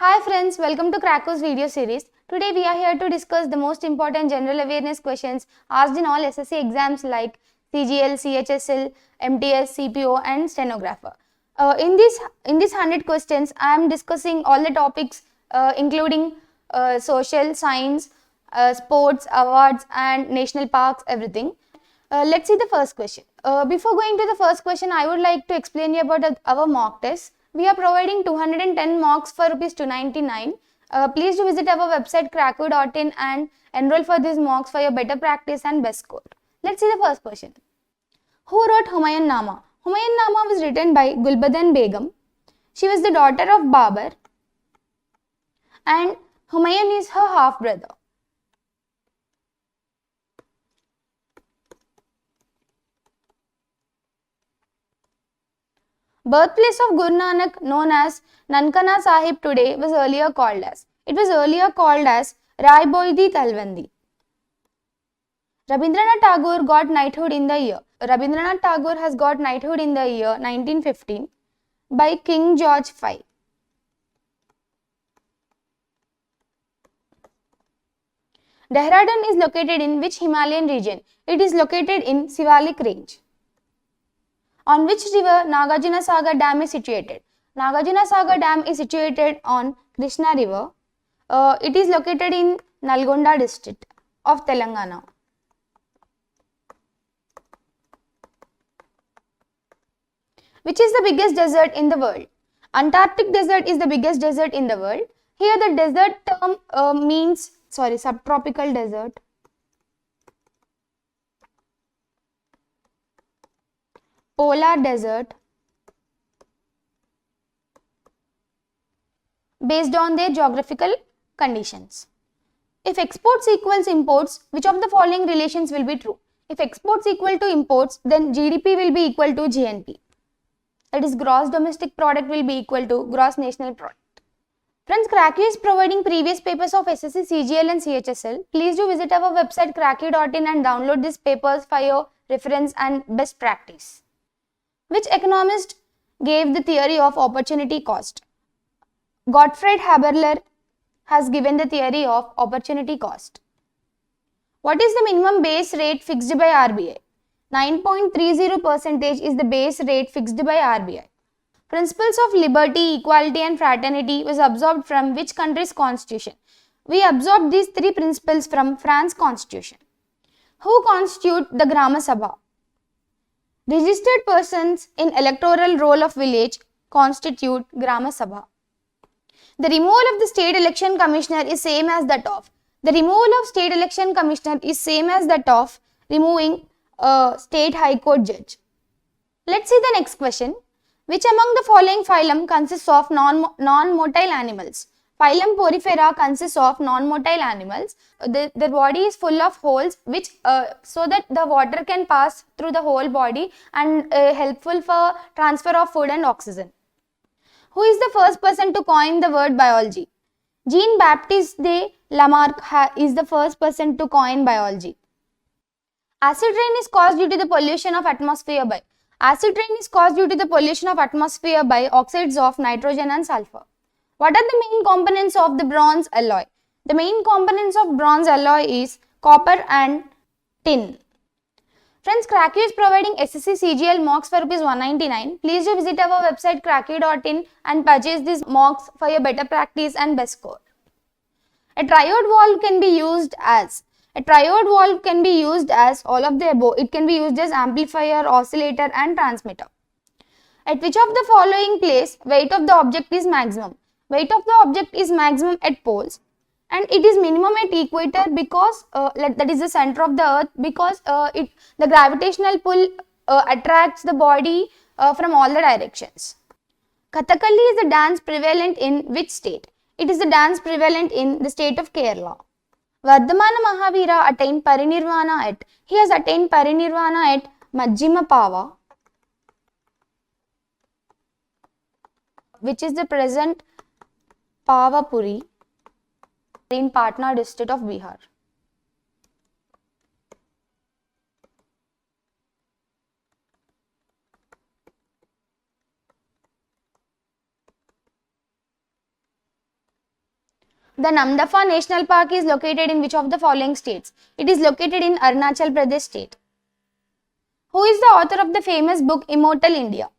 Hi friends, welcome to Krako's video series. Today we are here to discuss the most important general awareness questions asked in all SSC exams like CGL, CHSL, MTS, CPO and stenographer. In this 100 questions, I am discussing all the topics including social, science, sports, awards and national parks, everything. Let's see the first question. Before going to the first question, I would like to explain you about our mock test. We are providing 210 mocks for rupees 299. Please do visit our website cracko.in and enroll for these mocks for your better practice and best score. Let's see the first question. Who wrote Humayun Nama? Humayun Nama was written by Gulbadan Begum. She was the daughter of Babur and Humayun is her half brother. Birthplace of Guru Nanak, known as Nankana Sahib today, was earlier called as. It was earlier called as Rai Boidi Talwandi. Rabindranath Tagore got knighthood in the year. Rabindranath Tagore has got knighthood in the year 1915 by King George V. Dehradun is located in which Himalayan region? It is located in Sivalik range. On which river Nagarjuna Sagar Dam is situated? Nagarjuna Sagar Dam is situated on Krishna river. It is located in Nalgonda district of Telangana. Which is the biggest desert in the world? Antarctic desert is the biggest desert in the world. Here the desert term means subtropical desert. Polar desert based on their geographical conditions. If exports equals imports, which of the following relations will be true? If exports equal to imports, then GDP will be equal to GNP. That is, gross domestic product will be equal to gross national product. Friends, Cracko is providing previous papers of SSC, CGL and CHSL. Please do visit our website cracko.in and download these papers for your reference and best practice. Which economist gave the theory of opportunity cost? Gottfried Haberler has given the theory of opportunity cost. What is the minimum base rate fixed by RBI? 9.30% is the base rate fixed by RBI. Principles of liberty, equality and fraternity was absorbed from which country's constitution? We absorbed these three principles from France constitution. Who constitute the Grama Sabha? Registered persons in electoral roll of village constitute Grama Sabha. The removal of the state election commissioner is same as that of. The removal of state election commissioner is same as that of removing a state high court judge. Let's see the next question. Which among the following phylum consists of non-motile animals? Phylum Porifera consists of non-motile animals. Their body is full of holes which so that the water can pass through the whole body and helpful for transfer of food and oxygen. Who is the first person to coin the word biology? Jean-Baptiste de Lamarck is the first person to coin biology. Acid rain is caused due to the pollution of atmosphere by. Acid rain is caused due to the pollution of atmosphere by oxides of nitrogen and sulfur. What are the main components of the bronze alloy? The main components of bronze alloy is copper and tin. Friends, Cracko is providing SSC CGL mocks for rupees 199. Please do visit our website cracko.in and purchase these mocks for your better practice and best score. A triode valve can be used as. A triode valve can be used as all of the above. It can be used as amplifier, oscillator and transmitter. At which of the following place weight of the object is maximum? Weight of the object is maximum at poles and it is minimum at equator because that is the center of the earth, because the gravitational pull attracts the body from all the directions. Kathakali is the dance prevalent in which state? It is the dance prevalent in the state of Kerala. Vardhamana Mahavira attained Parinirvana at. He has attained Parinirvana at Majjhima Pava, which is the present Pavapuri in Patna district of Bihar. The Namdapha National Park is located in which of the following states? It is located in Arunachal Pradesh state. Who is the author of the famous book Immortal India?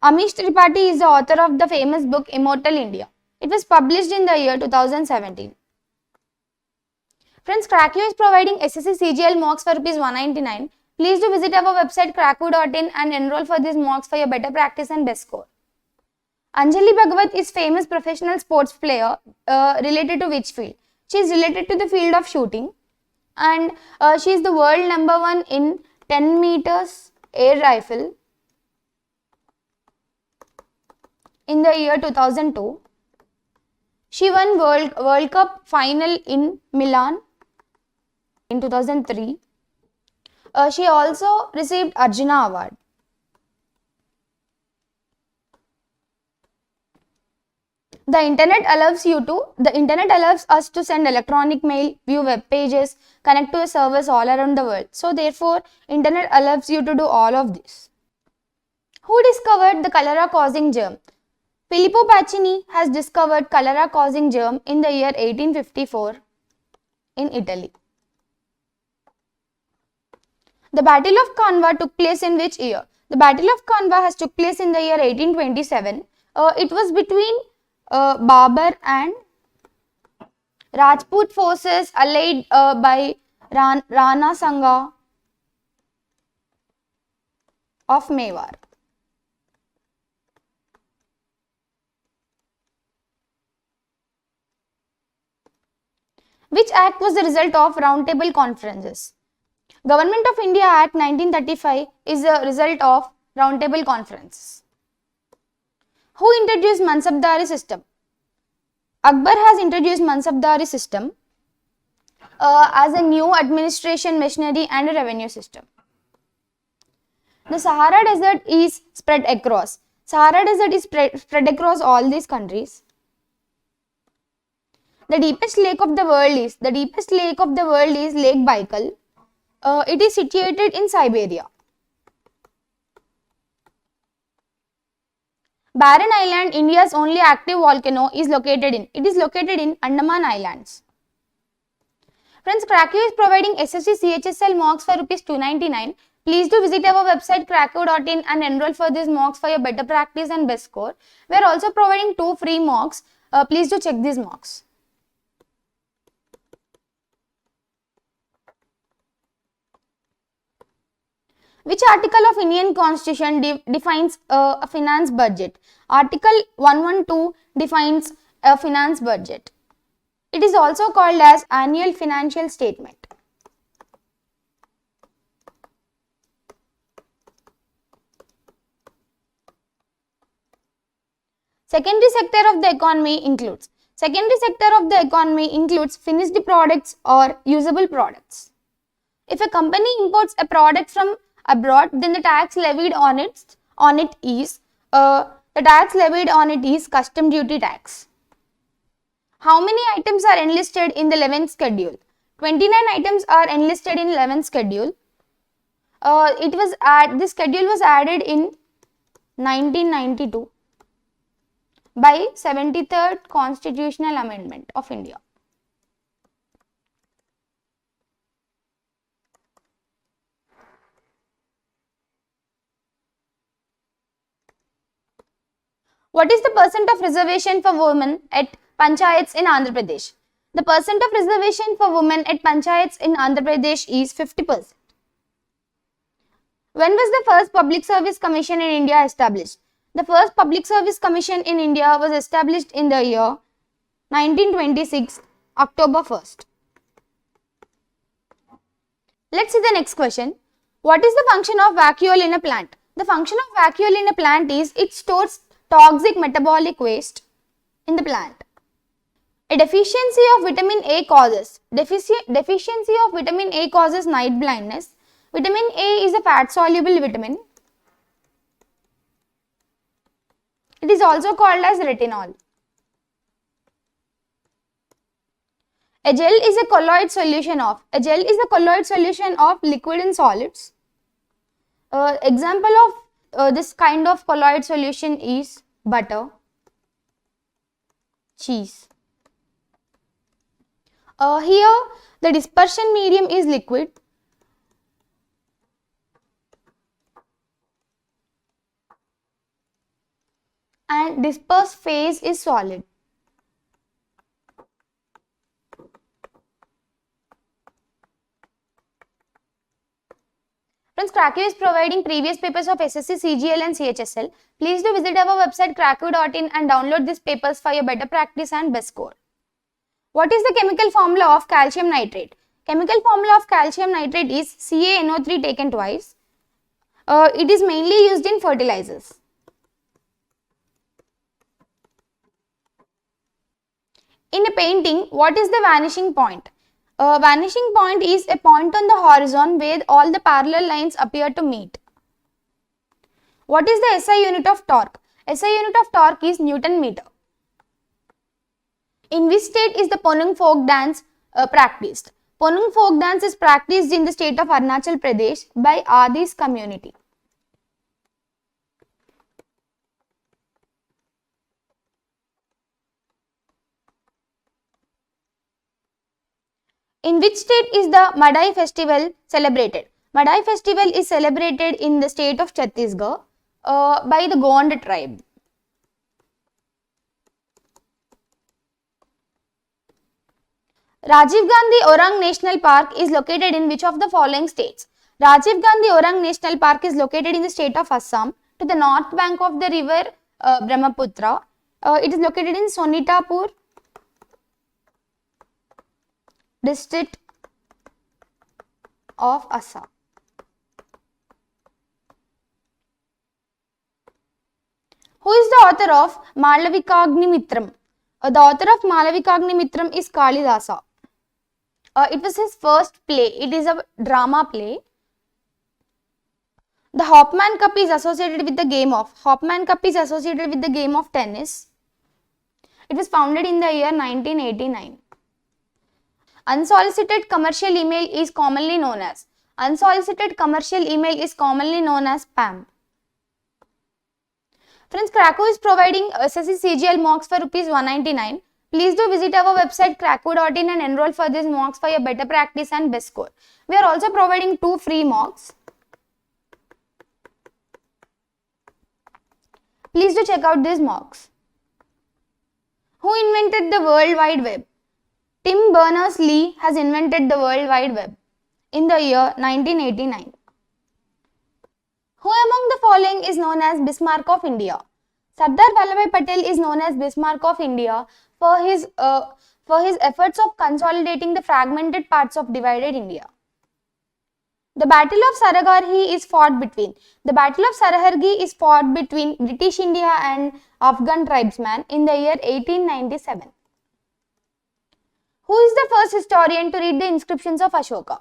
Amish Tripathi is the author of the famous book Immortal India. It was published in the year 2017. Friends, Crackio is providing SSC CGL mocks for Rs 199. Please do visit our website crackio.in and enroll for these mocks for your better practice and best score. Anjali Bhagavat is famous professional sports player related to which field? She is related to the field of shooting, and she is the world number 1 in 10 meters air rifle in the year 2002. She won World Cup final in Milan in 2003. She also received Arjuna Award. The internet allows us to send electronic mail, view web pages, connect to servers all around the world. So therefore, internet allows you to do all of this. Who discovered the cholera causing germ? Filippo Pacini has discovered cholera causing germ in the year 1854 in Italy. The Battle of Kanwa took place in which year? The Battle of Kanwa has took place in the year 1827. It was between Babur and Rajput forces allied by Rana Sangha of Mewar. Which act was the result of Round Table Conferences? Government of India Act 1935 is a result of Round Table Conferences. Who introduced Mansabdari system? Akbar has introduced Mansabdari system as a new administration machinery and a revenue system. The Sahara Desert is spread across. Sahara Desert is spread across all these countries. The deepest lake of the world is Lake Baikal. It is situated in Siberia. Barren Island, India's only active volcano, is located in. It is located in Andaman Islands. Friends, Crackio is providing SSC CHSL mocks for Rs 299. Please do visit our website crackio.in and enroll for these mocks for your better practice and best score. We are also providing 2 free mocks. Please do check these mocks. Which article of Indian Constitution defines a finance budget? Article 112 defines a finance budget. It is also called as annual financial statement. Secondary sector of the economy includes finished products or usable products. If a company imports a product from abroad, then the tax levied on it is custom duty tax. How many items are enlisted in the 11th schedule? 29 items are enlisted in 11th schedule. This schedule was added in 1992 by 73rd Constitutional Amendment of India. What is the percent of reservation for women at panchayats in Andhra Pradesh? The percent of reservation for women at panchayats in Andhra Pradesh is 50%. When was the first Public Service Commission in India established? The first Public Service Commission in India was established in the year 1926, October 1st. Let's see the next question. What is the function of vacuole in a plant? The function of vacuole in a plant is it stores toxic metabolic waste in the plant. A deficiency of vitamin A causes night blindness. Vitamin A is a fat soluble vitamin. It is also called as retinol. A gel is a colloid solution of liquid and solids. Example of this kind of colloid solution is butter, cheese. Here the dispersion medium is liquid and dispersed phase is solid. Friends, Krakow is providing previous papers of SSC, CGL and CHSL. Please do visit our website krakow.in and download these papers for your better practice and best score. What is the chemical formula of calcium nitrate? Chemical formula of calcium nitrate is CaNO3 taken twice. It is mainly used in fertilizers. In a painting, what is the vanishing point? Vanishing point is a point on the horizon where all the parallel lines appear to meet. What is the SI unit of torque? SI unit of torque is Newton meter. In which state is the Ponung folk dance practiced? Ponung folk dance is practiced in the state of Arunachal Pradesh by Adis community. In which state is the Madai festival celebrated? Madai festival is celebrated in the state of Chhattisgarh by the Gond tribe. Rajiv Gandhi Orang National Park is located in which of the following states? Rajiv Gandhi Orang National Park is located in the state of Assam to the north bank of the river Brahmaputra. It is located in Sonitapur district of Assam. Who is the author of Malavikagnimitram? The author of Malavikagnimitram is Kalidasa. It was his first play. It is a drama play. The Hopman Cup is associated with the game of tennis. It was founded in the year 1989. Unsolicited commercial email is commonly known as spam. Friends, Krakow is providing SSC CGL mocks for rupees 199. Please do visit our website krakow.in and enroll for these mocks for your better practice and best score. We are also providing 2 free mocks. Please do check out these mocks. Who invented the World Wide Web? Tim Berners-Lee has invented the World Wide Web in the year 1989. Who among the following is known as Bismarck of India? Sardar Vallabhbhai Patel is known as Bismarck of India for his efforts of consolidating the fragmented parts of divided India. The Battle of Saragarhi is fought between British India and Afghan tribesmen in the year 1897. Who is the first historian to read the inscriptions of Ashoka?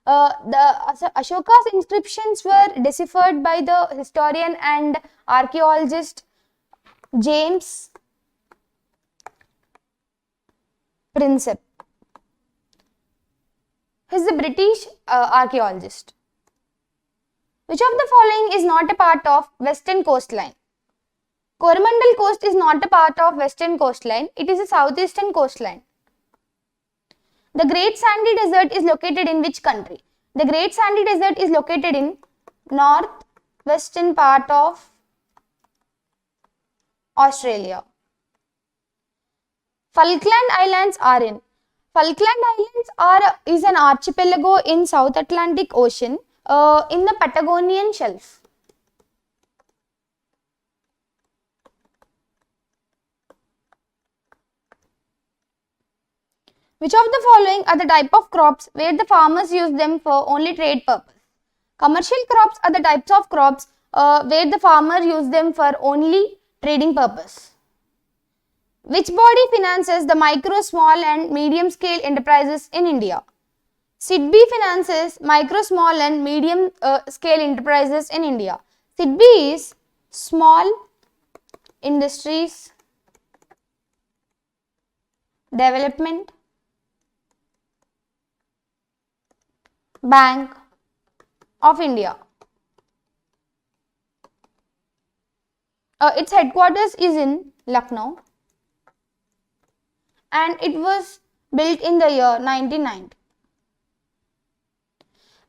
Ashoka's inscriptions were deciphered by the historian and archaeologist James Prinsep. He is a British archaeologist. Which of the following is not a part of Western coastline? Coromandel Coast is not a part of Western coastline. It is a southeastern coastline. The Great Sandy Desert is located in which country? The Great Sandy Desert is located in northwestern part of Australia. Falkland Islands is an archipelago in South Atlantic Ocean in the Patagonian shelf. Which of the following are the type of crops where the farmers use them for only trade purpose? Commercial crops are the types of crops where the farmer use them for only trading purpose. Which body finances the micro, small and medium scale enterprises in India? SIDBI finances micro, small and medium scale enterprises in India. SIDBI is Small Industries Development Bank of India. Its headquarters is in Lucknow and it was built in the year 1990.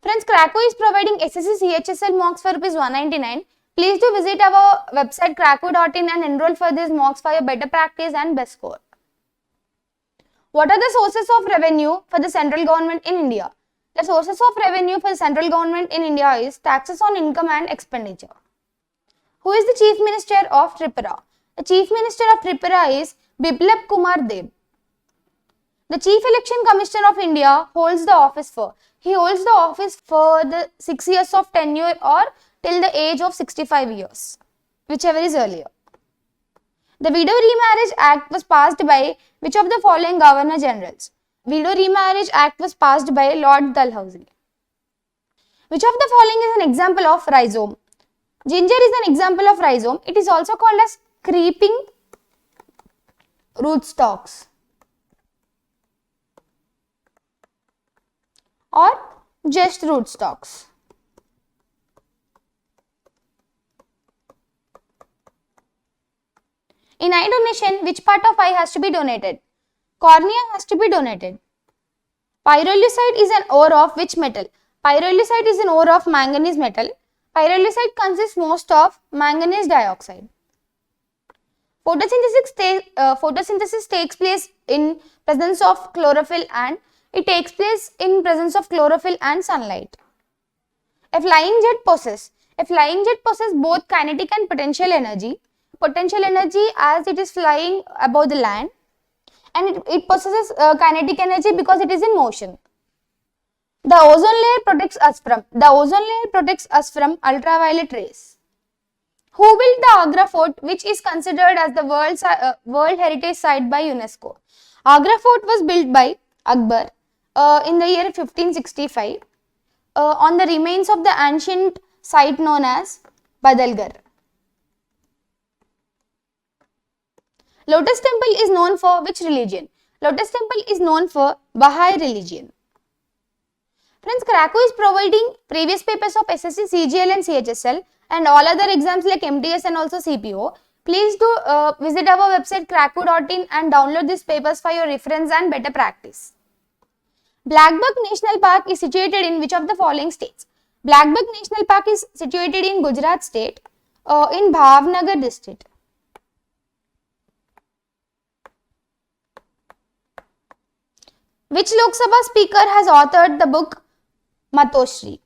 Friends, Krakow is providing SSC CHSL mocks for Rs 199. Please do visit our website krakow.in and enroll for these mocks for your better practice and best score. What are the sources of revenue for the central government in India? The sources of revenue for the central government in India is taxes on income and expenditure. Who is the Chief Minister of Tripura? The Chief Minister of Tripura is Biplab Kumar Deb. The Chief Election Commissioner of India holds the office for. He holds the office for the 6 years of tenure or till the age of 65 years, whichever is earlier. The Widow Remarriage Act was passed by which of the following Governor Generals? Widow Remarriage Act was passed by Lord Dalhousie. Which of the following is an example of rhizome? Ginger is an example of rhizome. It is also called as creeping rootstocks or just rootstocks. In eye donation, which part of eye has to be donated? Cornea has to be donated. Pyrolusite is an ore of which metal? Pyrolusite is an ore of manganese metal. Pyrolusite consists most of manganese dioxide. Photosynthesis takes place in presence of chlorophyll and sunlight. A flying jet possesses both kinetic and potential energy. Potential energy as it is flying above the land, and it possesses kinetic energy because it is in motion. The ozone layer protects us from ultraviolet rays. Who built the Agra Fort, which is considered as the World Heritage Site by UNESCO? Agra Fort was built by Akbar in the year 1565 on the remains of the ancient site known as Badalgarh. Lotus Temple is known for which religion? Lotus Temple is known for Baha'i religion. Friends, Krakow is providing previous papers of SSC, CGL and CHSL and all other exams like MTS and also CPO. Please do visit our website krakow.in and download these papers for your reference and better practice. Blackbuck National Park is situated in which of the following states? Blackbuck National Park is situated in Gujarat state, in Bhavnagar district. Which Lok Sabha speaker has authored the book Matoshri?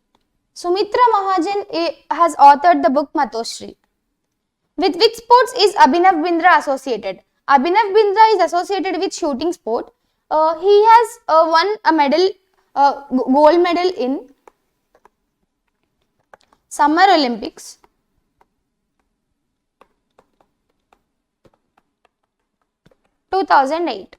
Sumitra Mahajan has authored the book Matoshri. With which sports is Abhinav Bindra associated? Abhinav Bindra is associated with shooting sport. He has won a medal, gold medal in Summer Olympics. (2008).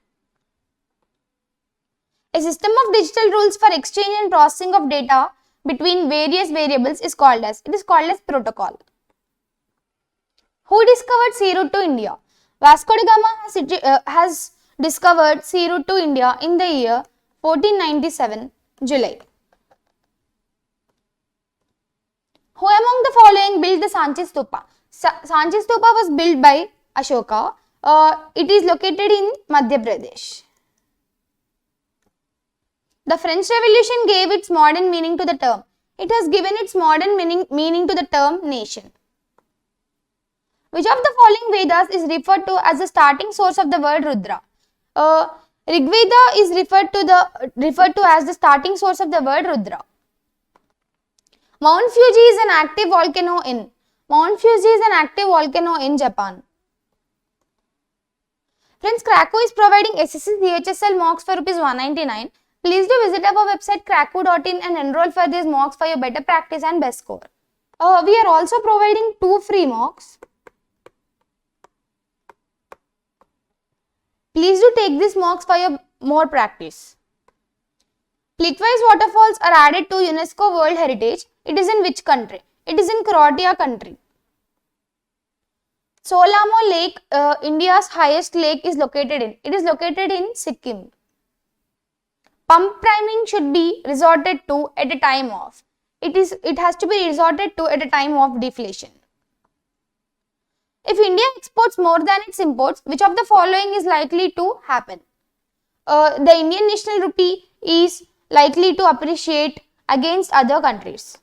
A system of digital rules for exchange and processing of data between various variables is called as protocol. Who discovered sea route to India? Vasco da Gama has discovered sea route to India in the year 1497 July. Who among the following built the Sanchi Stupa? Sanchi Stupa was built by Ashoka. It is located in Madhya Pradesh. The French Revolution gave its modern meaning to the term. It has given its modern meaning to the term nation. Which of the following Vedas is referred to as the starting source of the word Rudra? Rigveda is referred to as the starting source of the word Rudra. Mount Fuji is an active volcano in Japan. Friends, Krakow is providing SSC CHSL mocks for Rs 199. Please do visit our website krakow.in and enroll for these mocks for your better practice and best score. We are also providing 2 free mocks. Please do take these mocks for your more practice. Plitvice waterfalls are added to UNESCO World Heritage. It is in which country? It is in Croatia country. Solamo Lake, India's highest lake, is located in. It is located in Sikkim. Pump priming should be resorted to at a time of. It has to be resorted to at a time of deflation. If India exports more than its imports, which of the following is likely to happen? The Indian national rupee is likely to appreciate against other countries.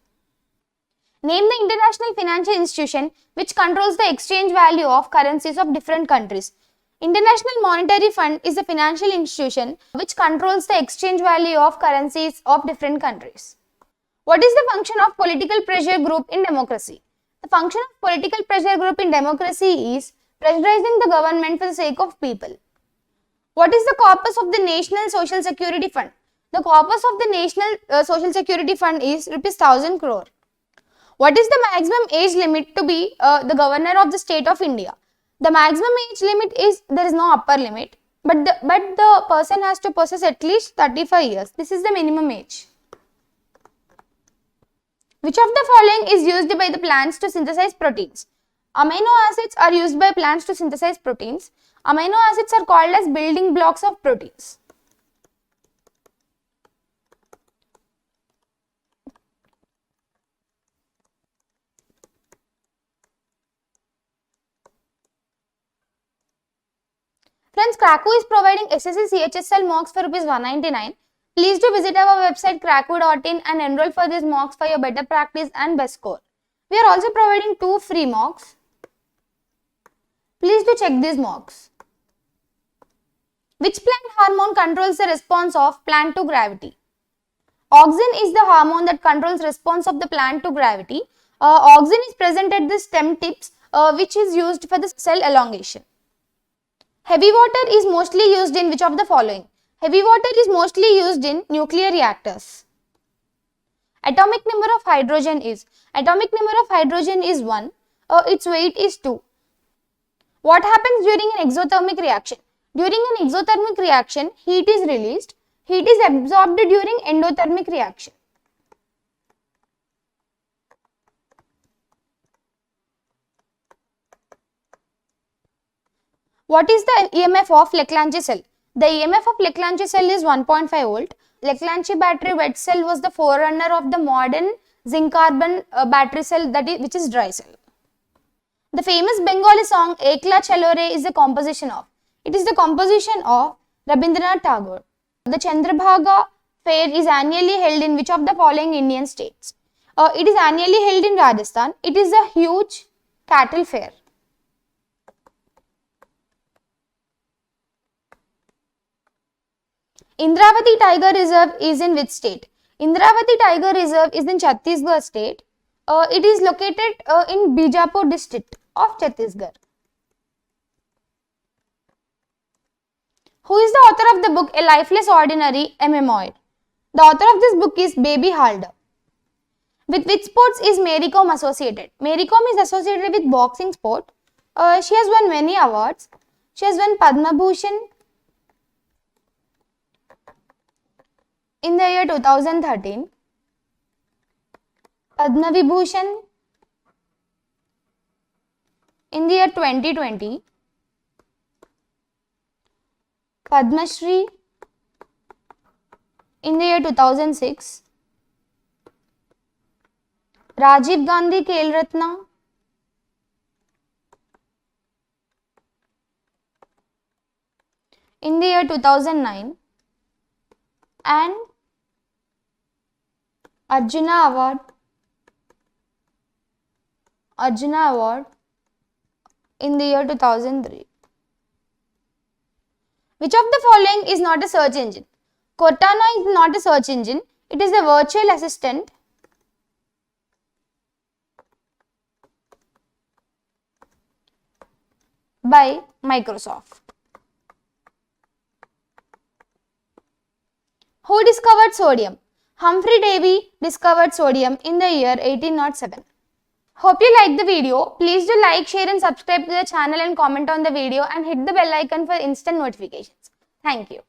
Name the international financial institution which controls the exchange value of currencies of different countries. International Monetary Fund is a financial institution which controls the exchange value of currencies of different countries. What is the function of political pressure group in democracy? The function of political pressure group in democracy is pressurizing the government for the sake of people. What is the corpus of the National Social Security Fund? The corpus of the National Social Security Fund is ₹1,000 crore. What is the maximum age limit to be the governor of the state of India? The maximum age limit is, there is no upper limit, but the person has to possess at least 35 years. This is the minimum age. Which of the following is used by the plants to synthesize proteins? Amino acids are used by plants to synthesize proteins. Amino acids are called as building blocks of proteins. Friends, Kraku is providing SSC CHSL mocks for ₹199. Please do visit our website kraku.in and enroll for these mocks for your better practice and best score. We are also providing 2 free mocks. Please do check these mocks. Which plant hormone controls the response of plant to gravity? Auxin is the hormone that controls response of the plant to gravity. Auxin is present at the stem tips which is used for the cell elongation. Heavy water is mostly used in which of the following? Heavy water is mostly used in nuclear reactors. Atomic number of hydrogen is? Atomic number of hydrogen is 1. Its weight is 2. What happens during an exothermic reaction? During an exothermic reaction, heat is released. Heat is absorbed during endothermic reaction. What is the EMF of Leclanché cell? The EMF of Leclanché cell is 1.5 volt. Leclanché battery wet cell was the forerunner of the modern zinc carbon battery cell, which is dry cell. The famous Bengali song Ekla Chalore is the composition of? It is the composition of Rabindranath Tagore. The Chandrabhaga fair is annually held in which of the following Indian states? It is annually held in Rajasthan. It is a huge cattle fair. Indravati Tiger Reserve is in which state? Indravati Tiger Reserve is in Chhattisgarh state. It is located in Bijapur district of Chhattisgarh. Who is the author of the book A Lifeless Ordinary, a Memoir? The author of this book is Baby Halder. With which sports is Mary Kom associated? Mary Kom is associated with boxing sport. She has won many awards. She has won Padma Bhushan in the year 2013, Padma Vibhushan in the year 2020, Padma Shri in the year 2006, Rajiv Gandhi Khel Ratna in the year 2009, and Arjuna Award in the year 2003. Which of the following is not a search engine? Cortana is not a search engine. It is a virtual assistant by Microsoft. Who discovered sodium? Humphrey Davy discovered sodium in the year 1807. Hope you liked the video. Please do like, share and subscribe to the channel and comment on the video and hit the bell icon for instant notifications. Thank you.